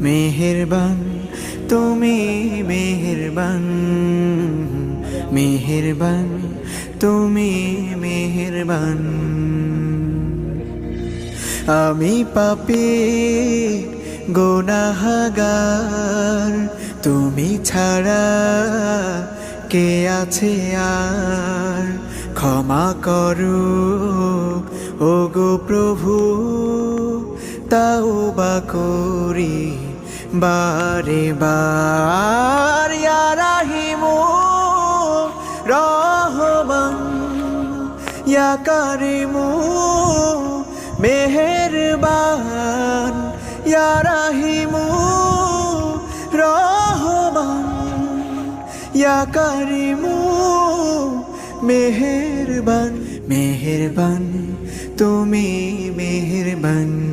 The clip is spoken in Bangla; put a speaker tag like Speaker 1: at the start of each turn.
Speaker 1: মেহেরবান তুমি মেহেরবান, মেহেরবান তুমি মেহেরবান। আমি পাপী গুনাহগার, তুমি ছাড়া কে আছে আর? ক্ষমা করো ওগো প্রভু, তাওবা করি বারে বার। ইয়া রাহিমু রহমান, ইয়া কারিমু মেহেরবান, ইয়া রাহিমু রহমান, ইয়া কারিমু মেহেরবান। মেহেরবান তুমি মেহেরবান।